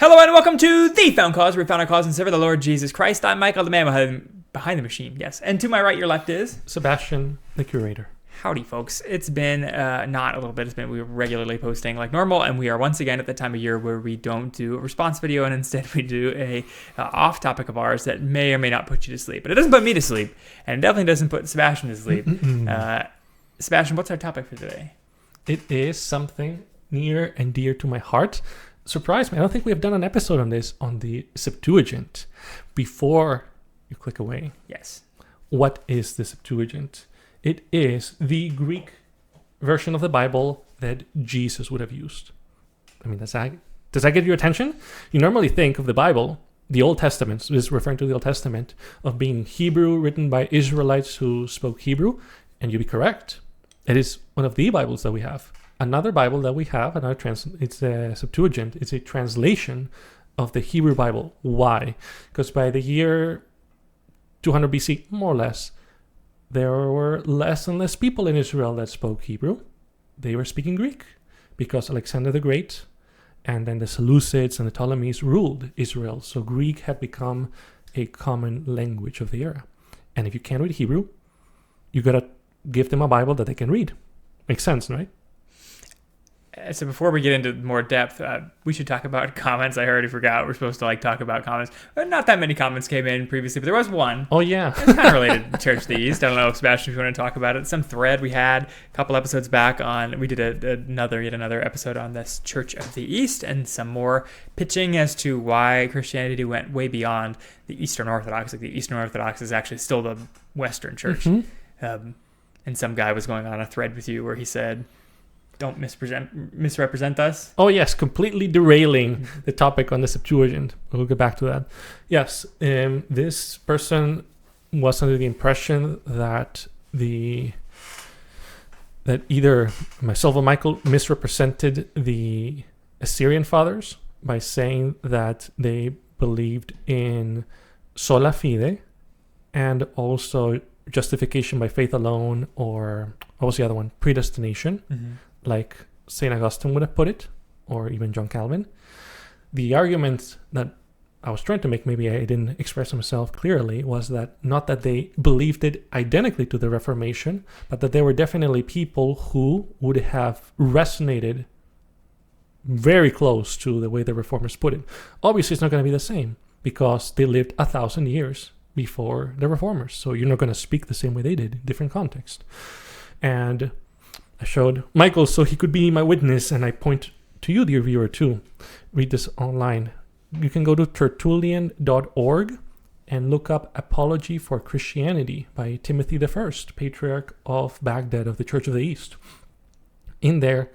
Hello and welcome to The Found Cause, where we found our cause and serve the Lord Jesus Christ. I'm Michael, the man behind the machine, yes. And to my right, your left is... Sebastian, the curator. Howdy, folks. It's been, not a little bit, we're regularly posting like normal, and we are once again at the time of year where we don't do a response video, and instead we do a off-topic of ours that may or may not put you to sleep. But it doesn't put me to sleep, and it definitely doesn't put Sebastian to sleep. Sebastian, what's our topic for today? It is something near and dear to my heart. Surprise me, I don't think we have done an episode on this on the Septuagint. Before you click away. Yes. What is the Septuagint? It is the Greek version of the Bible that Jesus would have used. I mean, does that get your attention? You normally think of the Bible, the Old Testament, this is referring to the Old Testament, of being Hebrew, written by Israelites who spoke Hebrew, and you'd be correct. It is one of the Bibles that we have. Another Bible that we have, it's a Septuagint. It's a translation of the Hebrew Bible. Why? Because by the year 200 BC, more or less, there were less and less people in Israel that spoke Hebrew. They were speaking Greek because Alexander the Great and then the Seleucids and the Ptolemies ruled Israel. So Greek had become a common language of the era. And if you can't read Hebrew, you got to give them a Bible that they can read. Makes sense, right? So before we get into more depth, we should talk about comments. I already forgot we're supposed to talk about comments. Not that many comments came in previously, but there was one. Oh, yeah. It's kind of related to Church of the East. I don't know, Sebastian, if you want to talk about it. Some thread we had a couple episodes back on. We did yet another episode on this Church of the East and some more pitching as to why Christianity went way beyond the Eastern Orthodox. Like the Eastern Orthodox is actually still the Western Church. Mm-hmm. And some guy was going on a thread with you where he said, don't misrepresent us. Oh, yes, completely derailing the topic on the Septuagint. We'll get back to that. Yes, this person was under the impression that either myself or Michael misrepresented the Assyrian fathers by saying that they believed in sola fide and also justification by faith alone, or what was the other one? Predestination. Mm-hmm. Like St. Augustine would have put it, or even John Calvin. The argument that I was trying to make, maybe I didn't express myself clearly, was that not that they believed it identically to the Reformation, but that there were definitely people who would have resonated very close to the way the Reformers put it. Obviously, it's not going to be the same because they lived 1,000 years before the Reformers. So you're not going to speak the same way they did, different context. And I showed Michael so he could be my witness, and I point to you, dear viewer, too. Read this online. You can go to tertullian.org and look up Apology for Christianity by Timothy I, Patriarch of Baghdad of the Church of the East. In there,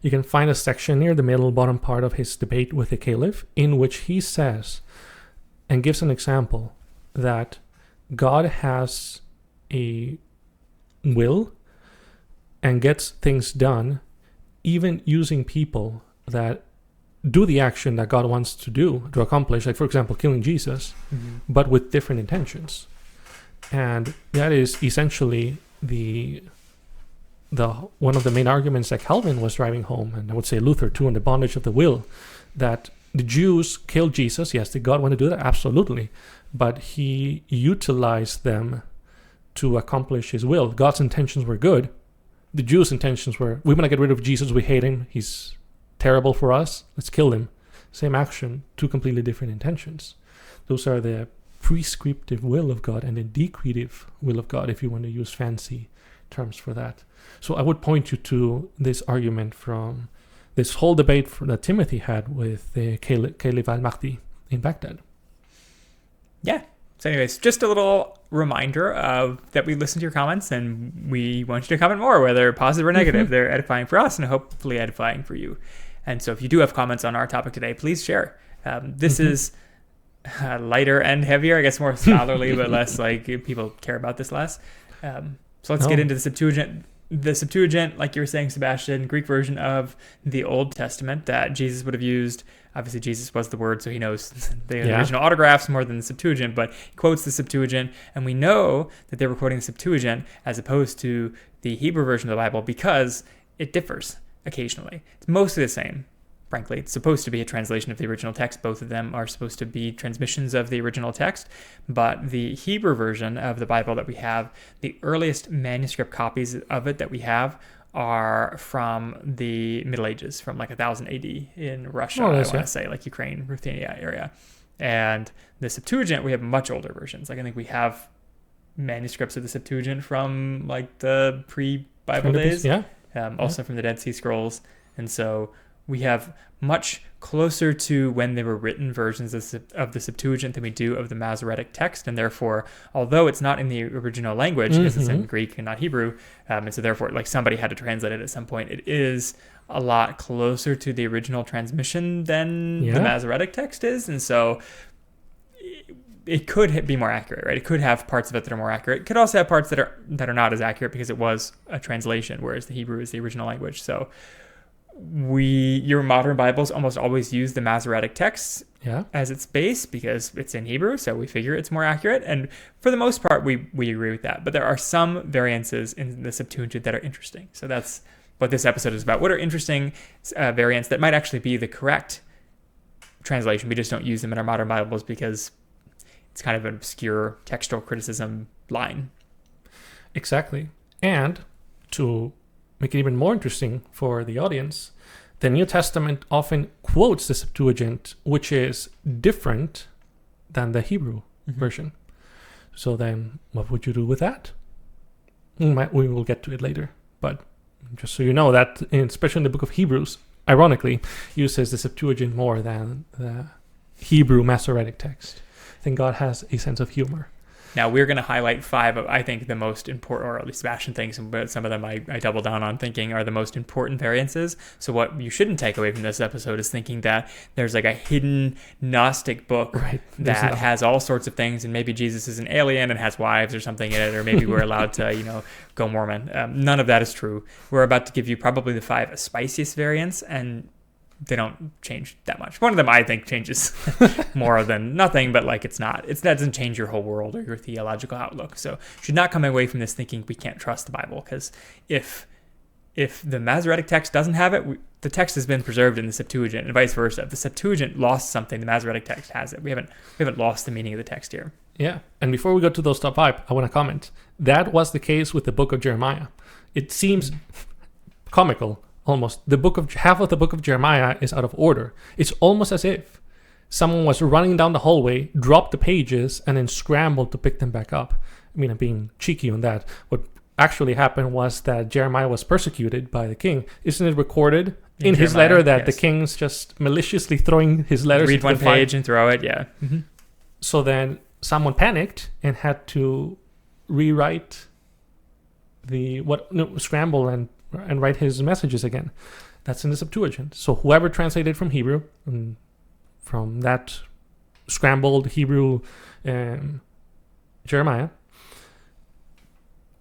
you can find a section near the middle bottom part of his debate with the Caliph, in which he says and gives an example that God has a will and gets things done, even using people that do the action that God wants to accomplish, like, for example, killing Jesus, but with different intentions. And that is essentially the one of the main arguments that Calvin was driving home, and I would say Luther too, on the bondage of the will, that the Jews killed Jesus. Yes, did God want to do that? Absolutely. But he utilized them to accomplish his will. God's intentions were good. The Jews' intentions were, we want to get rid of Jesus, we hate him, he's terrible for us, let's kill him. Same action, two completely different intentions. Those are the prescriptive will of God and the decretive will of God, if you want to use fancy terms for that. So I would point you to this argument from this whole debate that Timothy had with the Caliph al-Mahdi in Baghdad. Yeah. So anyways, just a little reminder that we listen to your comments, and we want you to comment more, whether positive or negative. Mm-hmm. They're edifying for us and hopefully edifying for you. And so if you do have comments on our topic today, please share. This is lighter and heavier, I guess more scholarly, but less people care about this less. So let's get into the Septuagint. The Septuagint, like you were saying, Sebastian, Greek version of the Old Testament that Jesus would have used. Obviously, Jesus was the Word, so he knows the original autographs more than the Septuagint, but he quotes the Septuagint, and we know that they were quoting the Septuagint as opposed to the Hebrew version of the Bible because it differs occasionally. It's mostly the same. frankly, it's supposed to be a translation of the original text. Both of them are supposed to be transmissions of the original text. But the Hebrew version of the Bible that we have, the earliest manuscript copies of it that we have are from the Middle Ages, from like 1000 AD in Russia, I want to say, like Ukraine, Ruthenia area. And the Septuagint, we have much older versions. Like I think we have manuscripts of the Septuagint from like the pre-Bible days. Also from the Dead Sea Scrolls. And so we have much closer to when they were written versions of the Septuagint than we do of the Masoretic text. And therefore, although it's not in the original language, because it's in Greek and not Hebrew, and so therefore, like somebody had to translate it at some point, it is a lot closer to the original transmission than the Masoretic text is. And so it could be more accurate, right? It could have parts of it that are more accurate. It could also have parts that are not as accurate because it was a translation, whereas the Hebrew is the original language. So your modern Bibles almost always use the Masoretic text as its base because it's in Hebrew, so we figure it's more accurate. And for the most part, we agree with that. But there are some variances in the Septuagint that are interesting. So that's what this episode is about. What are interesting variants that might actually be the correct translation? We just don't use them in our modern Bibles because it's kind of an obscure textual criticism line. Exactly. And to make it even more interesting for the audience, the New Testament often quotes the Septuagint, which is different than the Hebrew version. So then what would you do with that? We will get to it later. But just so you know that, especially in the book of Hebrews, ironically, uses the Septuagint more than the Hebrew Masoretic text. I think God has a sense of humor. Now, we're going to highlight 5 of, I think, the most important, or at least Sebastian thinks, but some of them I double down on thinking are the most important variances. So what you shouldn't take away from this episode is thinking that there's like a hidden Gnostic book that has all sorts of things, and maybe Jesus is an alien and has wives or something in it, or maybe we're allowed to, go Mormon. None of that is true. We're about to give you probably the 5 spiciest variants, and they don't change that much. One of them I think changes more than nothing, but like that doesn't change your whole world or your theological outlook. So you should not come away from this thinking we can't trust the Bible, because if the Masoretic text doesn't have it, the text has been preserved in the Septuagint, and vice versa. If the Septuagint lost something, the Masoretic text has it. We haven't lost the meaning of the text here. Yeah. And before we go to those top 5, I want to comment. That was the case with the book of Jeremiah. It seems comical. Almost half of the book of Jeremiah is out of order. It's almost as if someone was running down the hallway, dropped the pages, and then scrambled to pick them back up. I mean, I'm being cheeky on that. What actually happened was that Jeremiah was persecuted by the king. Isn't it recorded in his letter that the king's just maliciously throwing his letters? Read one page and throw it, yeah. Mm-hmm. So then someone panicked and had to rewrite scramble and write his messages again. That's in the Septuagint. So whoever translated from Hebrew, from that scrambled Hebrew Jeremiah,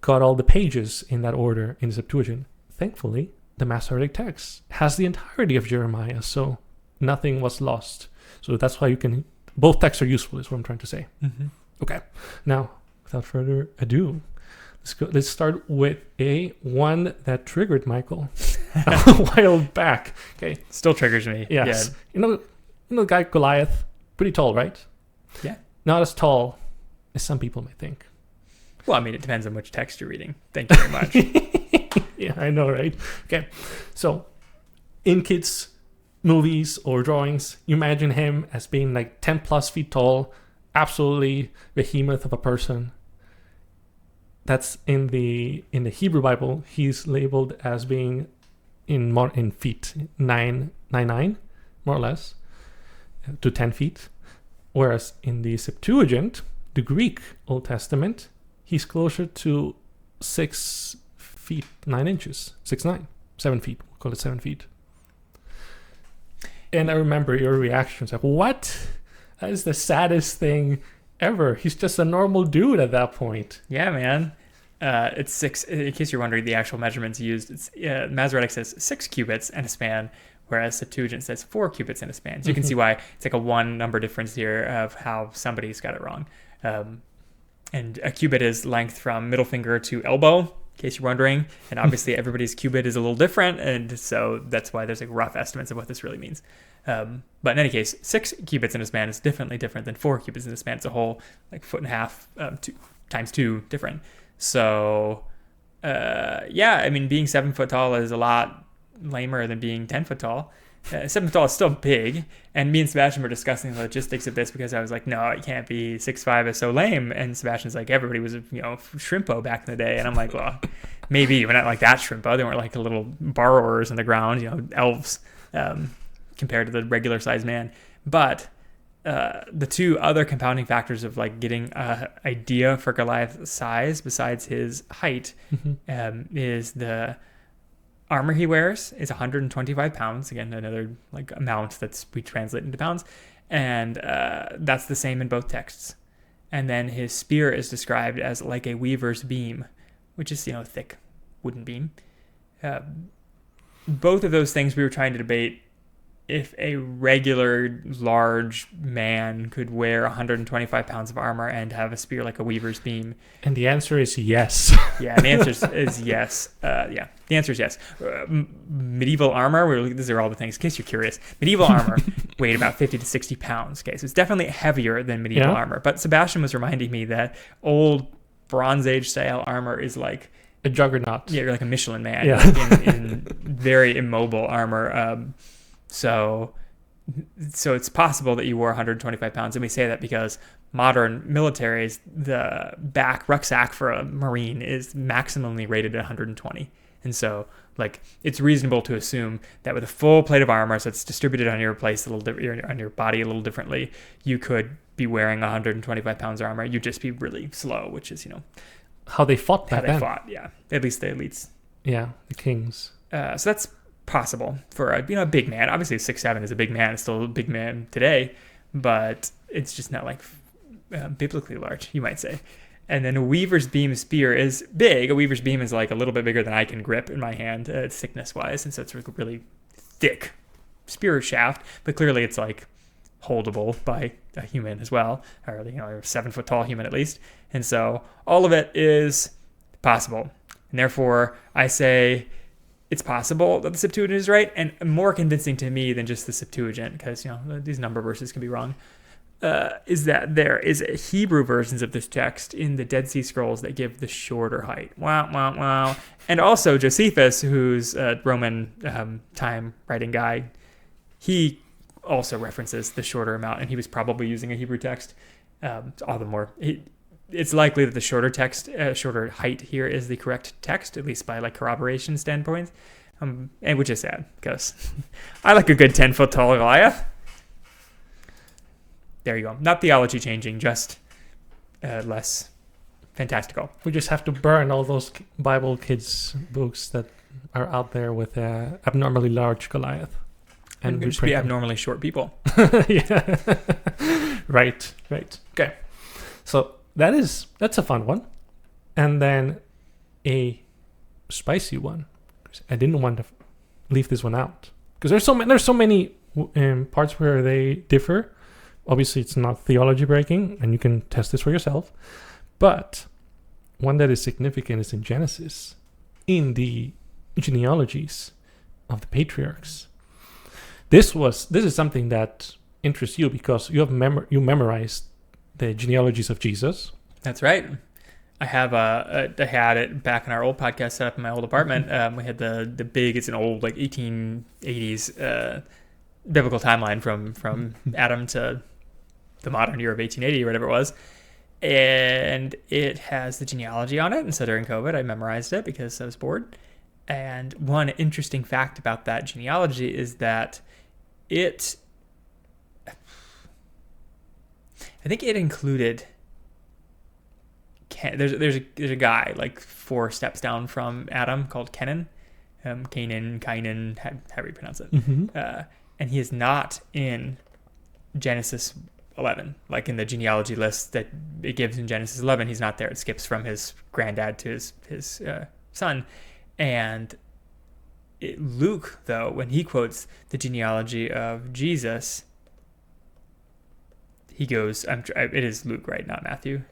got all the pages in that order in the Septuagint. Thankfully, the Masoretic text has the entirety of Jeremiah, so nothing was lost. So that's why both texts are useful, is what I'm trying to say. Mm-hmm. Okay, now, without further ado, let's start with one that triggered Michael a while back. Okay, still triggers me. Yes, yeah. The guy Goliath, pretty tall, right? Yeah, not as tall as some people may think. Well, I mean, it depends on which text you're reading. Thank you very much. Yeah, I know, right? Okay, so in kids' movies or drawings, you imagine him as being like 10 plus feet tall, absolutely behemoth of a person. That's in the Hebrew Bible, he's labeled as being in feet 9, more or less, to 10 feet. Whereas in the Septuagint, the Greek Old Testament, he's closer to 6 feet 9 inches, 6'9", 7 feet. We'll call it 7 feet. And I remember your reactions like, "What? That is the saddest thing ever. He's just a normal dude at that point." Yeah, man. It's 6. In case you're wondering, the actual measurements used, it's Masoretic says 6 cubits and a span, whereas Septuagint says 4 cubits and a span. So you can see why it's like a 1 number difference here of how somebody's got it wrong. And a cubit is length from middle finger to elbow, case you're wondering. And obviously everybody's cubit is a little different, and so that's why there's like rough estimates of what this really means. But in any case, 6 cubits in a span is definitely different than 4 cubits in a span. It's a whole like 1.5 times 2 different. So yeah, I mean, being 7 foot tall is a lot lamer than being 10 foot tall. 7 foot tall is still big, and me and Sebastian were discussing the logistics of this because I was like, no, it can't be. 6'5" is so lame, and Sebastian's like, everybody was, shrimpo back in the day, and I'm like, well, maybe we're not like that shrimpo. They weren't like the little borrowers on the ground, elves, compared to the regular sized man. But the 2 other compounding factors of like getting an idea for Goliath's size besides his height is the armor he wears is 125 pounds. Again, another like amount we translate into pounds. And that's the same in both texts. And then his spear is described as like a weaver's beam, which is, thick wooden beam. Both of those things we were trying to debate if a regular large man could wear 125 pounds of armor and have a spear like a weaver's beam. And the answer is yes. Yeah, the answer is yes. The answer is yes. Medieval armor, these are all the things, in case you're curious. Medieval armor weighed about 50 to 60 pounds. Okay, so it's definitely heavier than medieval armor. But Sebastian was reminding me that old Bronze Age style armor is like a juggernaut. Yeah, you're like a Michelin man. Yeah. in very immobile armor. So it's possible that you wore 125 pounds. And we say that because modern militaries, the back rucksack for a Marine is maximally rated at 120. And so like it's reasonable to assume that with a full plate of armor, so it's distributed on your place a little on your body a little differently, you could be wearing 125 pounds of armor. You'd just be really slow, which is, how they fought back then. Yeah. At least the elites. Yeah, the kings. So that's possible for a big man. Obviously 6'7" is a big man. It's still a big man today, but it's just not like biblically large, you might say. And then a weaver's beam spear is big. A weaver's beam is like a little bit bigger than I can grip in my hand, thickness wise, and so it's a really thick spear shaft. But clearly it's like holdable by a human as well, or a 7 foot tall human at least. And so all of it is possible, and therefore I say it's possible that the Septuagint is right, and more convincing to me than just the Septuagint, because these number verses can be wrong, is that there is Hebrew versions of this text in the Dead Sea Scrolls that give the shorter height. Wow, wow, wow. And also Josephus, who's a Roman time writing guy, he also references the shorter amount, and he was probably using a Hebrew text. All the more, it's likely that the shorter height here is the correct text, at least by like corroboration standpoint, and which is sad because I like a good 10 foot tall Goliath. There you go. Not theology changing, just less fantastical. We just have to burn all those Bible kids books that are out there with abnormally large Goliath. And we should be abnormally short people. Yeah. Right. Okay. So that's a fun one. And then a spicy one. I didn't want to leave this one out because there's so many parts where they differ. Obviously, it's not theology breaking, and you can test this for yourself. But one that is significant is in Genesis, in the genealogies of the patriarchs. This is something that interests you because you you memorized the genealogies of Jesus. That's right. I have I had it back in our old podcast set up in my old apartment. We had the big, it's an old like 1880s biblical timeline from Adam to the modern year of 1880 or whatever it was. And it has the genealogy on it. And so during COVID, I memorized it because I was bored. And one interesting fact about that genealogy is that I think it included, there's a guy like 4 steps down from Adam called Kenan, Kainan, however you pronounce it. Mm-hmm. And he is not in Genesis 11, like in the genealogy list that it gives in Genesis 11. He's not there. It skips from his granddad to his son. And Luke, though, when he quotes the genealogy of Jesus, he goes, it is Luke, right? Not Matthew.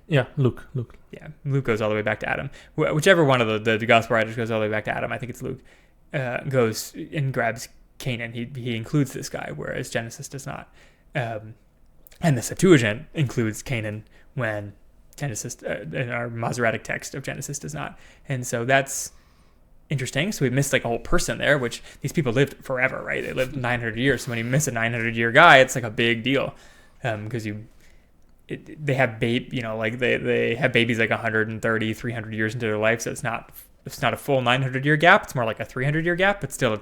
Yeah, Luke. Yeah, Luke goes all the way back to Adam. Whichever one of the gospel writers goes all the way back to Adam, I think it's Luke, goes and grabs Canaan. He includes this guy, whereas Genesis does not. And the Septuagint includes Canaan when Genesis, in our Masoretic text of Genesis, does not. And so that's interesting. So we missed like a whole person there, which these people lived forever, right? They lived 900 years. So when you miss a 900-year guy, it's like a big deal, because they have they have babies like 130, 300 years into their life. So it's not a full 900-year gap. It's more like a 300-year gap, but still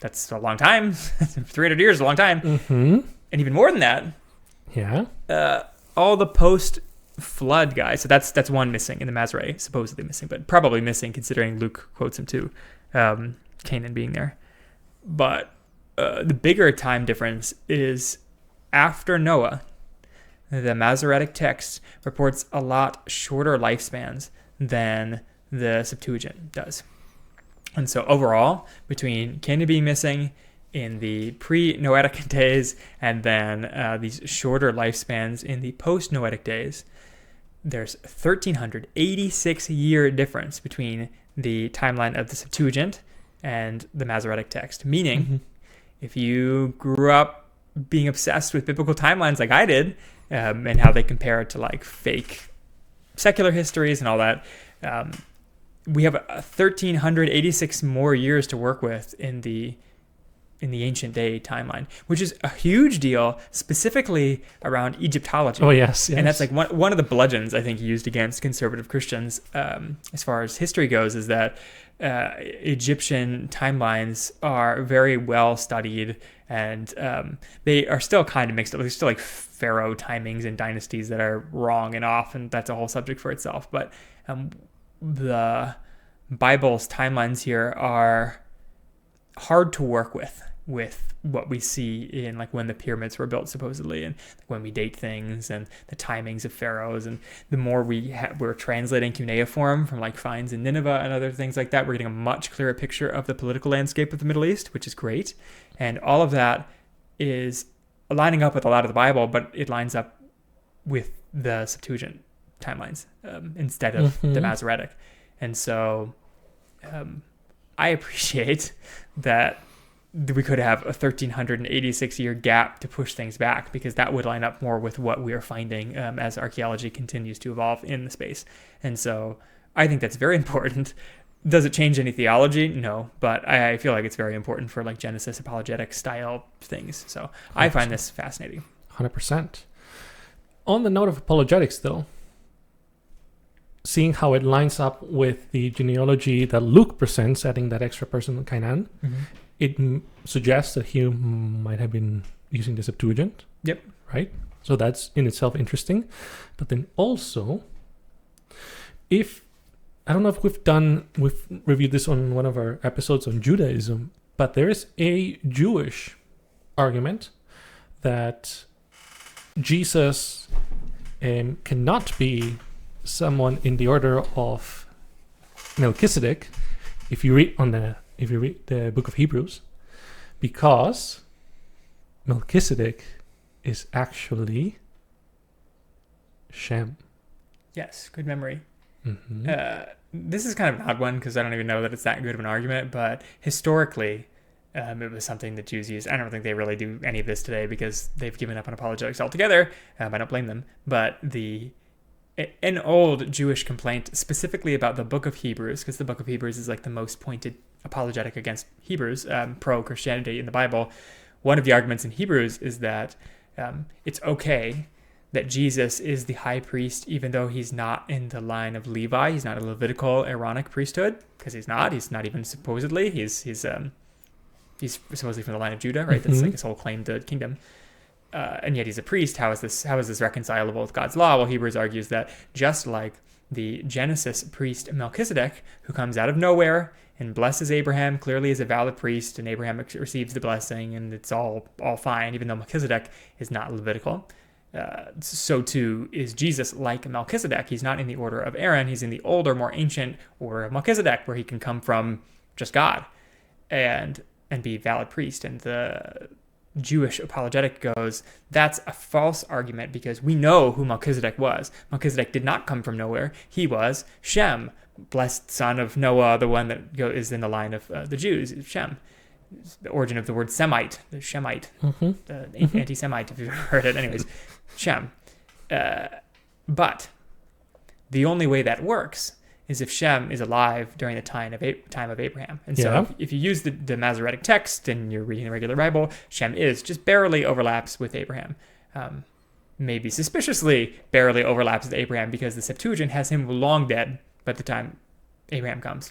that's a long time. 300 years is a long time. Mm-hmm. And even more than that, yeah, all the post-flood guys. So that's one missing in the Masoret, supposedly missing, but probably missing considering Luke quotes him too, Canaan being there. But the bigger time difference is after Noah, the Masoretic text reports a lot shorter lifespans than the Septuagint does. And so overall, between Canaan being missing in the pre-Noetic days and then these shorter lifespans in the post-Noetic days, there's 1,386-year difference between the timeline of the Septuagint and the Masoretic text. Meaning, if you grew up being obsessed with biblical timelines like I did, and how they compare it to like fake secular histories and all that, we have 1,386 more years to work with in the ancient day timeline, which is a huge deal, specifically around Egyptology. Oh, yes. And that's like one of the bludgeons I think used against conservative Christians, as far as history goes, is that Egyptian timelines are very well studied, and they are still kind of mixed up. There's still like pharaoh timings and dynasties that are wrong and off, and that's a whole subject for itself. But the Bible's timelines here are hard to work with what we see in like when the pyramids were built supposedly, and when we date things and the timings of pharaohs. And the more we're translating cuneiform from like finds in Nineveh and other things like that, we're getting a much clearer picture of the political landscape of the Middle East, which is great. And all of that is lining up with a lot of the Bible, but it lines up with the Septuagint timelines instead of the Masoretic. And so I appreciate that we could have a 1,386-year gap to push things back, because that would line up more with what we are finding as archaeology continues to evolve in the space. And so I think that's very important. Does it change any theology? No, but I feel like it's very important for like Genesis apologetic style things. So 100%. I find this fascinating. 100%. On the note of apologetics, though, seeing how it lines up with the genealogy that Luke presents, adding that extra person, Canaan, it suggests that he might have been using the Septuagint. Yep. Right? So that's in itself interesting. But then also, I don't know if we've reviewed this on one of our episodes on Judaism, but there is a Jewish argument that Jesus cannot be someone in the order of Melchizedek if you read the book of Hebrews, because Melchizedek is actually Shem. Yes, good memory. This is kind of an odd one because I don't even know that it's that good of an argument, but historically it was something that Jews used. I don't think they really do any of this today because they've given up on apologetics altogether. I don't blame them, but an old Jewish complaint specifically about the book of Hebrews, because the book of Hebrews is like the most pointed apologetic against Hebrews, pro-Christianity in the Bible. One of the arguments in Hebrews is that it's okay that Jesus is the high priest, even though he's not in the line of Levi. He's not a Levitical Aaronic priesthood, because he's not even supposedly. He's supposedly from the line of Judah, right? That's like his whole claim to kingdom. And yet he's a priest. How is this reconcilable with God's law? Well, Hebrews argues that just like the Genesis priest Melchizedek, who comes out of nowhere and blesses Abraham, clearly is a valid priest, and Abraham receives the blessing, and it's all fine, even though Melchizedek is not Levitical. So too is Jesus like Melchizedek. He's not in the order of Aaron. He's in the older, more ancient order of Melchizedek, where he can come from just God and be valid priest. And the Jewish apologetic goes, that's a false argument because we know who Melchizedek was. Melchizedek did not come from nowhere. He was Shem, blessed son of Noah, the one that is in the line of the Jews, Shem. The origin of the word Semite, the Shemite, the anti-Semite, if you've ever heard it. Anyways, Shem. But the only way that works is if Shem is alive during the time of Abraham. And so if you use the Masoretic text and you're reading the regular Bible, Shem just barely overlaps with Abraham. Maybe suspiciously barely overlaps with Abraham because the Septuagint has him long dead by the time Abraham comes,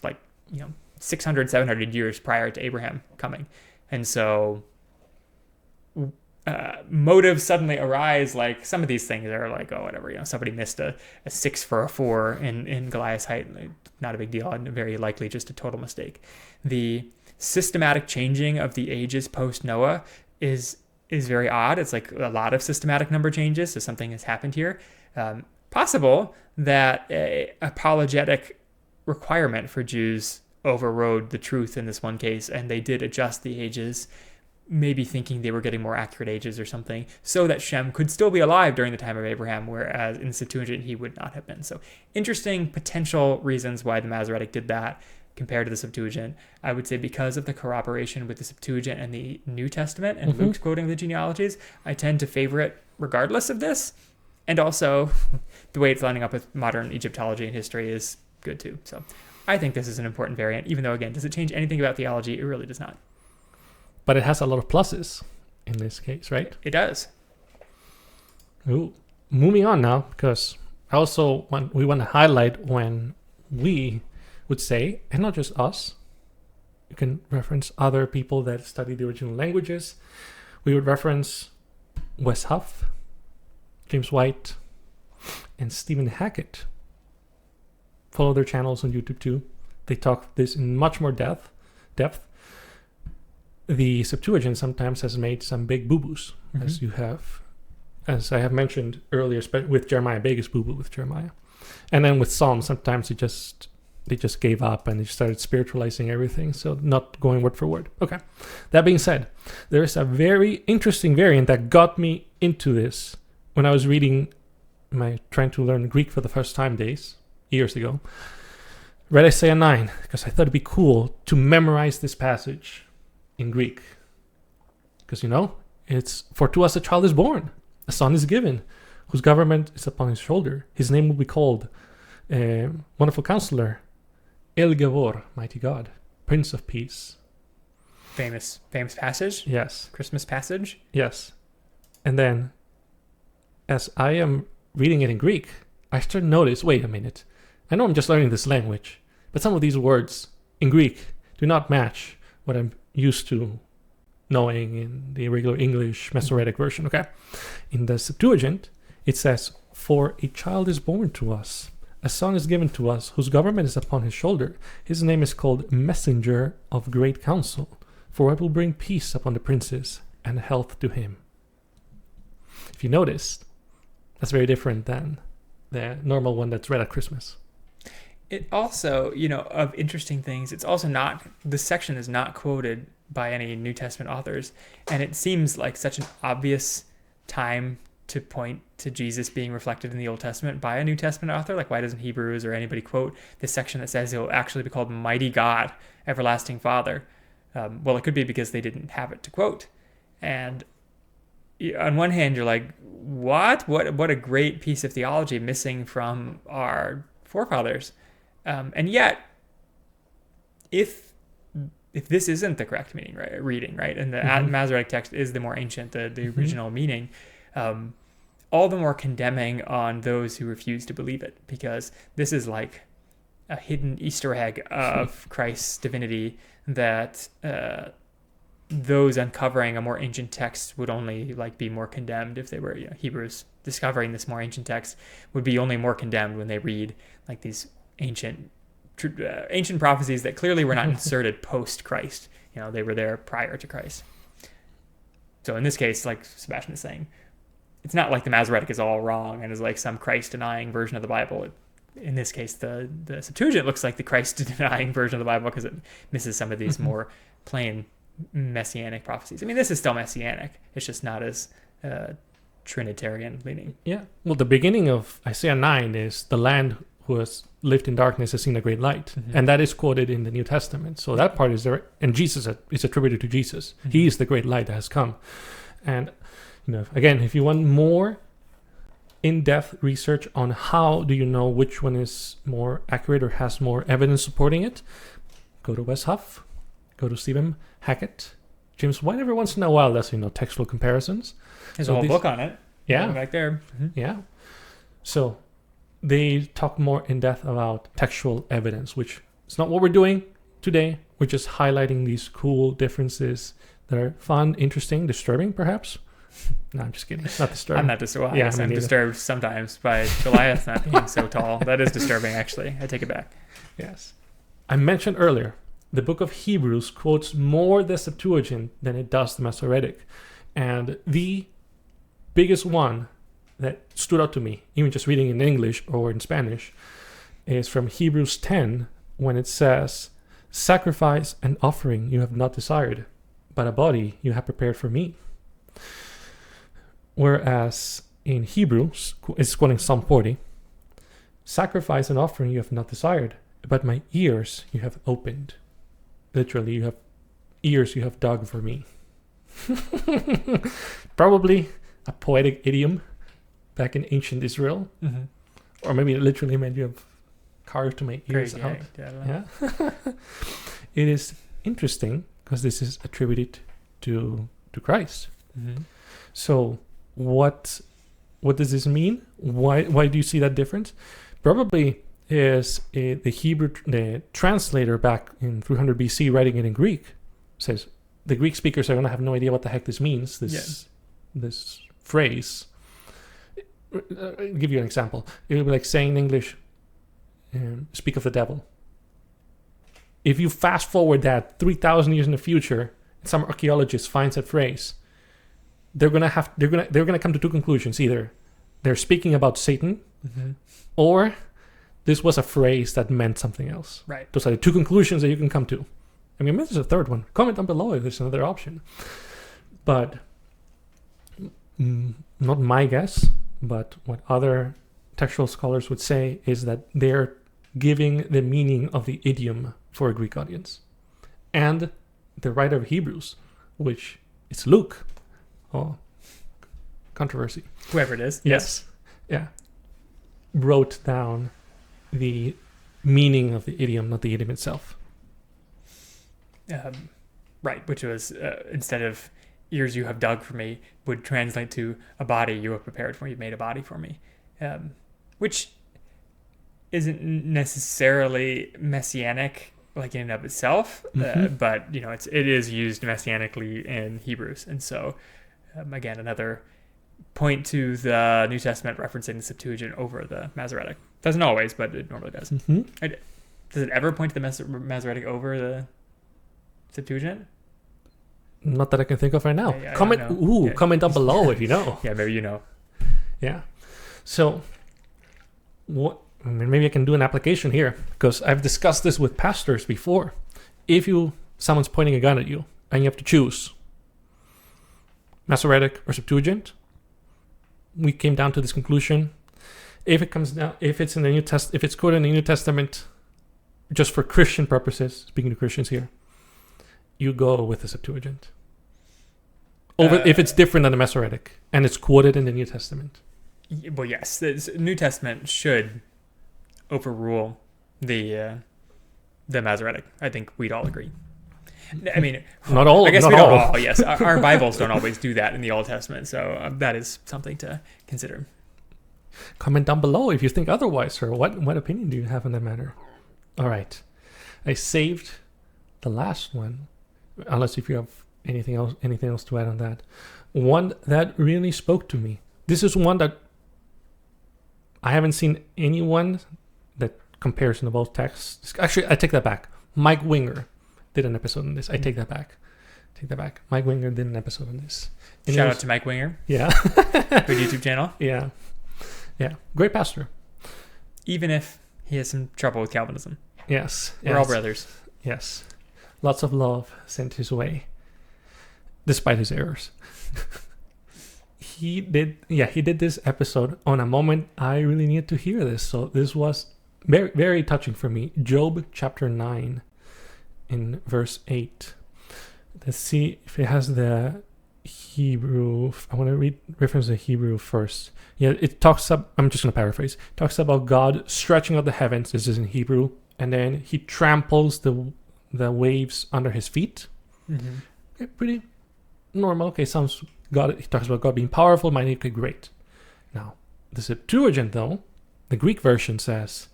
600, 700 years prior to Abraham coming. And so motives suddenly arise, like some of these things are like, oh, whatever, somebody missed a 6 for a 4 in Goliath's height. Not a big deal, and very likely just a total mistake. The systematic changing of the ages post-Noah is very odd. It's like a lot of systematic number changes, so something has happened here. Possible that a apologetic requirement for Jews overrode the truth in this one case, and they did adjust the ages, maybe thinking they were getting more accurate ages or something, so that Shem could still be alive during the time of Abraham, whereas in the Septuagint he would not have been. So interesting potential reasons why the Masoretic did that compared to the Septuagint. I would say because of the corroboration with the Septuagint and the New Testament and Luke's quoting the genealogies, I tend to favor it regardless of this. And also the way it's lining up with modern Egyptology and history is good too. So I think this is an important variant, even though, again, does it change anything about theology? It really does not. But it has a lot of pluses in this case, right? It does. Ooh. Moving on now, because we want to highlight when we would say, and not just us, you can reference other people that study the original languages. We would reference Wes Huff, James White, and Stephen Hackett. Follow their channels on YouTube too. They talk this in much more depth. The Septuagint sometimes has made some big boo-boos, as I have mentioned earlier, with Jeremiah, biggest boo-boo with Jeremiah. And then with Psalms, sometimes they just gave up and they started spiritualizing everything, so not going word for word. Okay. That being said, there is a very interesting variant that got me into this when I was trying to learn Greek for the first time years ago. Read Isaiah 9, because I thought it'd be cool to memorize this passage in Greek. Because, it's, for to us a child is born, a son is given, whose government is upon his shoulder. His name will be called Wonderful Counselor, El Gavor, Mighty God, Prince of Peace. Famous passage? Yes. Christmas passage? Yes. And then, as I am reading it in Greek, I start to notice, wait a minute, I know I'm just learning this language, but some of these words in Greek do not match what I'm used to knowing in the regular English Masoretic version, okay? In the Septuagint, it says, for a child is born to us, a son is given to us, whose government is upon his shoulder. His name is called Messenger of Great Counsel, for it will bring peace upon the princes and health to him. If you noticed, that's very different than the normal one that's read at Christmas. It also, of interesting things, it's also not, this section is not quoted by any New Testament authors. And it seems like such an obvious time to point to Jesus being reflected in the Old Testament by a New Testament author. Like, why doesn't Hebrews or anybody quote this section that says he'll actually be called Mighty God, Everlasting Father? Well, it could be because they didn't have it to quote. And on one hand, you're like, what a great piece of theology missing from our forefathers. And yet, if this isn't the correct reading, right, and the Masoretic text is the more ancient, the original meaning, all the more condemning on those who refuse to believe it, because this is like a hidden Easter egg of Christ's divinity that those uncovering a more ancient text would only be more condemned if they were Hebrews discovering this more ancient text would be only more condemned when they read these ancient prophecies that clearly were not inserted post Christ. They were there prior to Christ. So in this case, like Sebastian is saying, it's not like the Masoretic is all wrong and is like some Christ denying version of the Bible. In this case, the Septuagint looks like the Christ denying version of the Bible because it misses some of these more plain messianic prophecies. I mean, this is still messianic. It's just not as Trinitarian leaning. Yeah. Well, the beginning of Isaiah 9 is the land who has lived in darkness has seen a great light. Mm-hmm. And that is quoted in the New Testament. So that part is there. And Jesus is attributed to Jesus. Mm-hmm. He is the great light that has come. And, again, if you want more in-depth research on how do you know which one is more accurate or has more evidence supporting it, go to Wes Huff, go to Stephen Hackett. James White every once in a while does, textual comparisons. There's a whole book on it. Yeah. Back there. Mm-hmm. Yeah. So they talk more in depth about textual evidence, which is not what we're doing today. We're just highlighting these cool differences that are fun, interesting, disturbing, perhaps. No, I'm just kidding. It's not disturbing. I'm not disturbed. Well, Yeah, yes, me I'm neither. disturbed sometimes by Goliath not being so tall. That is disturbing, actually. I take it back. Yes. I mentioned earlier, the book of Hebrews quotes more the Septuagint than it does the Masoretic. And the biggest one that stood out to me, even just reading in English or in Spanish, is from Hebrews 10, when it says, "Sacrifice and offering you have not desired, but a body you have prepared for me." Whereas in Hebrews, it's quoting Psalm 40, "Sacrifice and offering you have not desired, but my ears you have opened." Literally, you have ears you have dug for me. Probably a poetic idiom back in ancient Israel. Mm-hmm. Or maybe it literally meant you have carved my ears Great, out. yeah, I don't know. Yeah. It is interesting because this is attributed to Christ. Mm-hmm. So what does this mean? Why do you see that difference? Probably is the translator back in 300 BC writing it in Greek says the Greek speakers are going to have no idea what the heck this means, this phrase. I'll give you an example. It would be like saying in English, speak of the devil. If you fast forward that 3,000 years in the future, some archaeologist finds that phrase, they're gonna come to two conclusions. Either they're speaking about Satan, Mm-hmm. or this was a phrase that meant something else. Right. Those are the two conclusions that you can come to. I mean, maybe there's a third one. Comment down below if there's another option. But not my guess, but what other textual scholars would say is that they're giving the meaning of the idiom for a Greek audience. And the writer of Hebrews, which is Luke. Oh, controversy. Whoever it is. Yes. Yeah. Wrote down the meaning of the idiom, not the idiom itself. Right, which was instead of ears you have dug for me would translate to a body you have prepared for me. You've made a body for me, which isn't necessarily messianic like in and of itself, but it is used messianically in Hebrews, and so again another point to the New Testament referencing the Septuagint over the Masoretic. Doesn't always, but it normally does. Mm-hmm. Does it ever point to the Masoretic over the Septuagint? Not that I can think of right now. Yeah, comment comment down below if you know. Yeah, maybe you know. Yeah. So maybe I can do an application here, because I've discussed this with pastors before. If someone's pointing a gun at you and you have to choose Masoretic or Septuagint, we came down to this conclusion. If it's in the if it's quoted in the New Testament, just for Christian purposes, speaking to Christians here, you go with the Septuagint. If it's different than the Masoretic and it's quoted in the New Testament. Well, yes, the New Testament should overrule the Masoretic. I think we'd all agree. I mean, not all. I guess not we don't all. all. Yes, our Bibles don't always do that in the Old Testament, so that is something to consider. Comment down below if you think otherwise, or what opinion do you have on that matter? All right, I saved the last one, unless if you have anything else to add on that. One that really spoke to me. This is one that I haven't seen anyone that compares in both texts. Actually, I take that back. Mike Winger did an episode on this. I take that back. Mike Winger did an episode on this. And Shout out to Mike Winger. Yeah. Good YouTube channel. Yeah. Great pastor. Even if he has some trouble with Calvinism. Yes. We're all brothers. Yes. Lots of love sent his way. despite his errors. He did this episode on a moment I really needed to hear this. So this was very, very touching for me. Job chapter 9 in verse 8. Let's see if it has the Hebrew. I want to reference the Hebrew first. Yeah, it talks up. I'm just going to paraphrase. It talks about God stretching out the heavens. This is in Hebrew. And then he tramples the waves under his feet. Mm-hmm. Okay, pretty normal. Okay, sounds God. He talks about God being powerful, mighty. Okay, great. Now, the Septuagint, though, the Greek version says,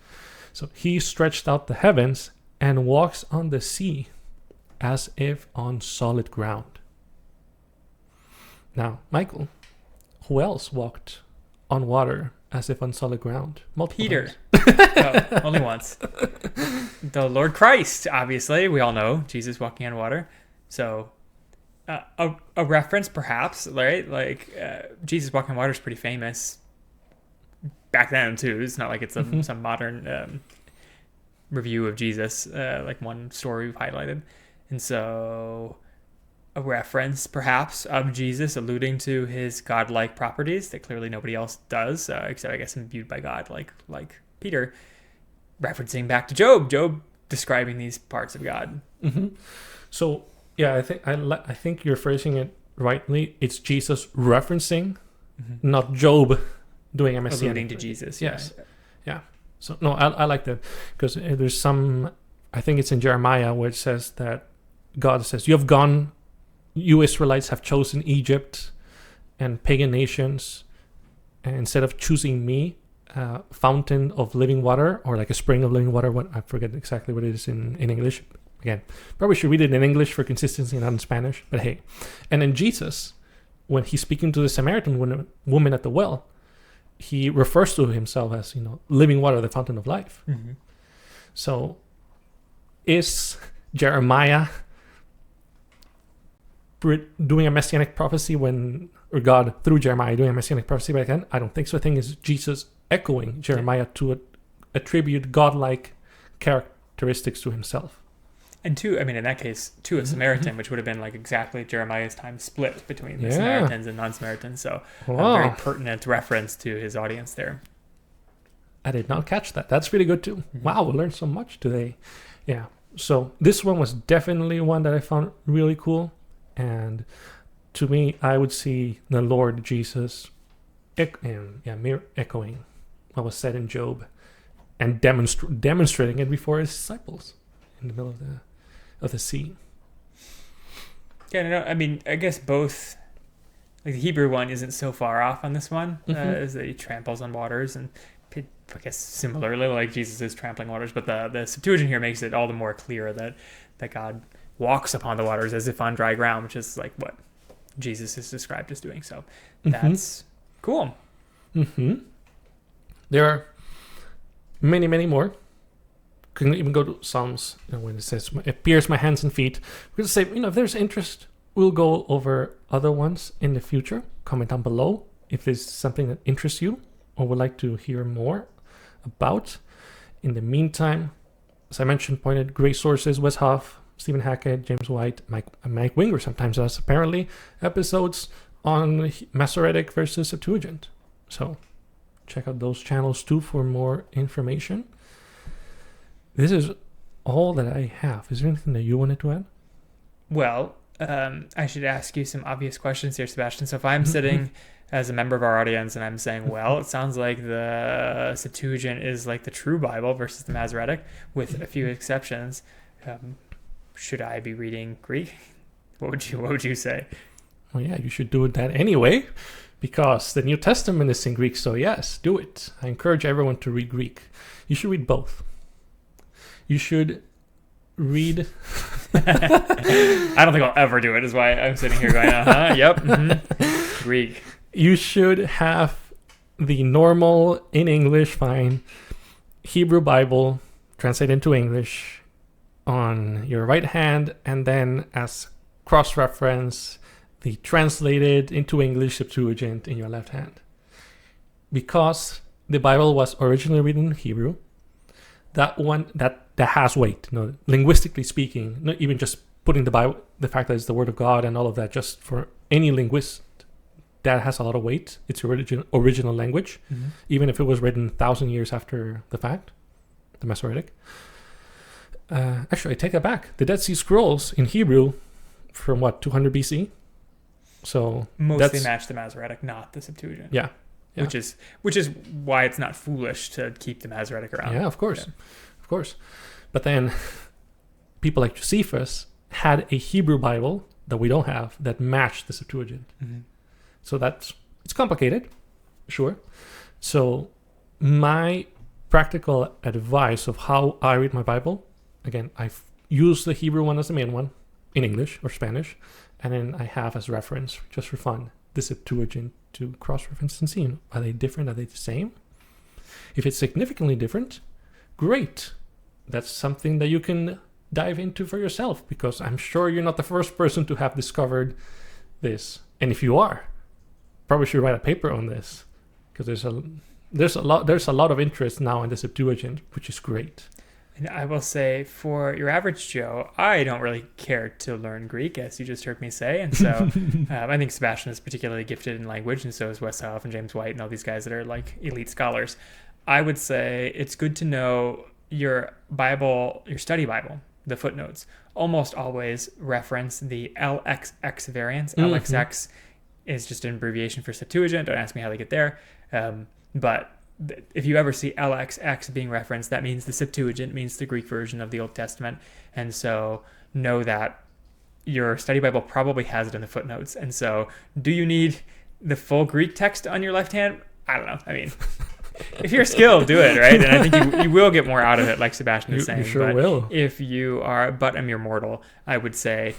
so he stretched out the heavens and walks on the sea as if on solid ground. Now, Michael, who else walked on water as if on solid ground? Multiple Peter. times. No, only once. The Lord Christ, obviously. We all know Jesus walking on water. So, a reference, perhaps, right? Like, Jesus walking on water is pretty famous back then, too. It's not like it's some modern review of Jesus, like one story we've highlighted. And so, a reference, perhaps, of Jesus alluding to his godlike properties that clearly nobody else does, except, I guess, imbued by God, like Peter, referencing back to Job describing these parts of God. Mm-hmm. So, yeah, I think you're phrasing it rightly. It's Jesus referencing, not Job doing a messianic. Alluding to Jesus. Yes. Yeah. So, no, I like that because there's some, I think it's in Jeremiah where it says that God says, you Israelites have chosen Egypt and pagan nations, and instead of choosing me, fountain of living water, or like a spring of living water. What I forget exactly what it is in English. Again, probably should read it in English for consistency, not in Spanish. But hey, and then Jesus, when he's speaking to the Samaritan woman at the well, he refers to himself as living water, the fountain of life. Mm-hmm. So, is Jeremiah doing a messianic prophecy or God through Jeremiah doing a messianic prophecy back then? I don't think so. I think it's Jesus echoing Jeremiah to attribute godlike characteristics to himself. And in that case, to a Samaritan, which would have been like exactly Jeremiah's time split between the Samaritans and non-Samaritans. So a very pertinent reference to his audience there. I did not catch that. That's really good too. Mm-hmm. Wow, we learned so much today. Yeah. So this one was definitely one that I found really cool. And to me, I would see the Lord Jesus echoing what was said in Job and demonstrating it before his disciples in the middle of the sea. Yeah, no, I guess both, like the Hebrew one isn't so far off on this one, as that he tramples on waters, and I guess similarly, like Jesus is trampling waters, but the Septuagint here makes it all the more clear that God walks upon the waters as if on dry ground, which is like what Jesus is described as doing. So that's cool. Mm-hmm. There are many, many more. Can even go to Psalms when it says, "It pierced my hands and feet." We're going to say, if there's interest, we'll go over other ones in the future. Comment down below if there's something that interests you or would like to hear more about. In the meantime, as I mentioned, pointed great sources: Wes Hoff, Stephen Hackett, James White, Mike Winger sometimes does, apparently, episodes on Masoretic versus Septuagint. So check out those channels too for more information. This is all that I have. Is there anything that you wanted to add? Well, I should ask you some obvious questions here, Sebastian. So if I'm sitting as a member of our audience and I'm saying, well, it sounds like the Septuagint is like the true Bible versus the Masoretic, with a few exceptions, should I be reading Greek? What would you say? Well, yeah, you should do that anyway, because the New Testament is in Greek. So yes, do it. I encourage everyone to read Greek. You should read both. You should read. I don't think I'll ever do it. Is why I'm sitting here going, yep, Greek. You should have the normal, in English, fine, Hebrew Bible translated into English on your right hand, and then as cross-reference, the translated into English Septuagint in your left hand. Because the Bible was originally written in Hebrew, that has weight. Linguistically speaking, not even just putting the Bible, the fact that it's the Word of God and all of that, just for any linguist, that has a lot of weight. It's original language, even if it was written 1,000 years after the fact, the Masoretic. Actually, I take that back. The Dead Sea Scrolls in Hebrew from 200 BC? So mostly match the Masoretic, not the Septuagint. Yeah. Which is why it's not foolish to keep the Masoretic around. Yeah, of course. Of course. But then people like Josephus had a Hebrew Bible that we don't have that matched the Septuagint. So it's complicated, sure. So my practical advice of how I read my Bible, again, I've used the Hebrew one as the main one in English or Spanish, and then I have as reference, just for fun, the Septuagint to cross-reference and see, are they different? Are they the same? If it's significantly different, great. That's something that you can dive into for yourself, because I'm sure you're not the first person to have discovered this. And if you are, probably should write a paper on this, because there's a lot of interest now in the Septuagint, which is great. And I will say, for your average Joe, I don't really care to learn Greek, as you just heard me say. And so I think Sebastian is particularly gifted in language, and so is Westhoff and James White and all these guys that are like elite scholars. I would say it's good to know your Bible, your study Bible, the footnotes, almost always reference the LXX variants. LXX is just an abbreviation for Septuagint. Don't ask me how they get there. But if you ever see LXX being referenced, that means the Septuagint, means the Greek version of the Old Testament. And so know that your study Bible probably has it in the footnotes. And so do you need the full Greek text on your left hand? I don't know. I mean, if you're skilled, do it, right? And I think you will get more out of it, like Sebastian is saying. You sure will. If you are but a mere mortal, I would say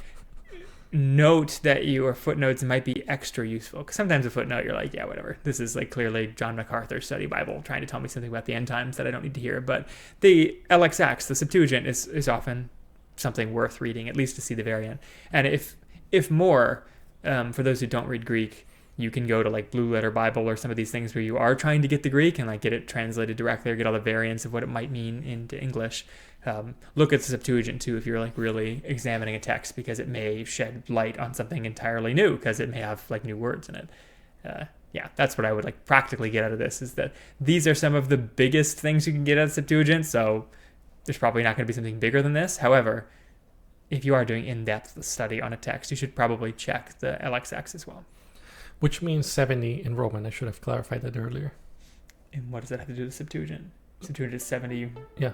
note that your footnotes might be extra useful, because sometimes a footnote you're like, yeah, whatever, this is like clearly John MacArthur's study Bible trying to tell me something about the end times that I don't need to hear. But the LXX, the Septuagint, is often something worth reading, at least to see the variant. And if more, for those who don't read Greek, you can go to like Blue Letter Bible or some of these things where you are trying to get the Greek and like get it translated directly or get all the variants of what it might mean into English. Look at the Septuagint too if you're like really examining a text, because it may shed light on something entirely new, because it may have like new words in it. Yeah, that's what I would like practically get out of this, is that these are some of the biggest things you can get out of Septuagint. So there's probably not going to be something bigger than this. However, if you are doing in-depth study on a text, you should probably check the LXX as well. Which means 70 in Roman. I should have clarified that earlier. And what does that have to do with Septuagint? Septuagint is 70. Yeah,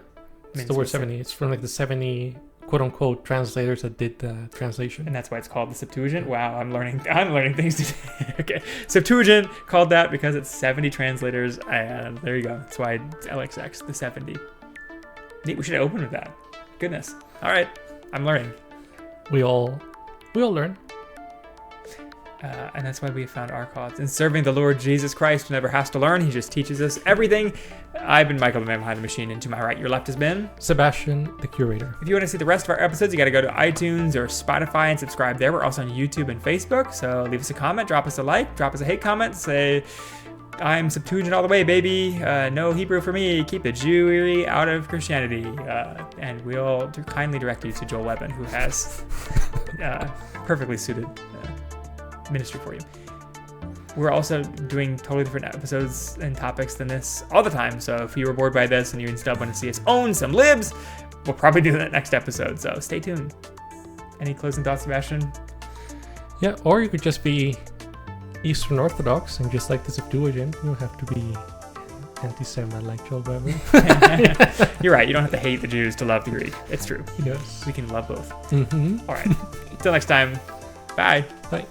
it's the word 70. It's from like the 70 quote-unquote translators that did the translation. And that's why it's called the Septuagint? Wow, I'm learning things today. Okay, Septuagint, called that because it's 70 translators, and there you go. That's why it's LXX, the 70. Neat, we should open with that. Goodness. All right, I'm learning. We all learn. And that's why we have found our cause in serving the Lord Jesus Christ, who never has to learn. He just teaches us everything. I've been Michael, the man behind the machine, and to my right, your left has been Sebastian, the curator. If you want to see the rest of our episodes, you got to go to iTunes or Spotify and subscribe there. We're also on YouTube and Facebook, so leave us a comment, drop us a like, drop us a hate comment, say, I'm Septuagint all the way, baby. No Hebrew for me. Keep the Jewery out of Christianity. And we'll kindly direct you to Joel Webben, who has perfectly suited ministry for you. We're also doing totally different episodes and topics than this all the time, so if you were bored by this and you instead want to see us own some libs, we'll probably do that next episode, so stay tuned. Any closing thoughts, Sebastian? Yeah, or you could just be Eastern Orthodox and just like the Septuagint. You don't have to be anti-Semite like Joel Webben. You're right, you don't have to hate the Jews to love the Greek. It's true. Yes. We can love both. Mm-hmm. All right, until next time, bye. Bye.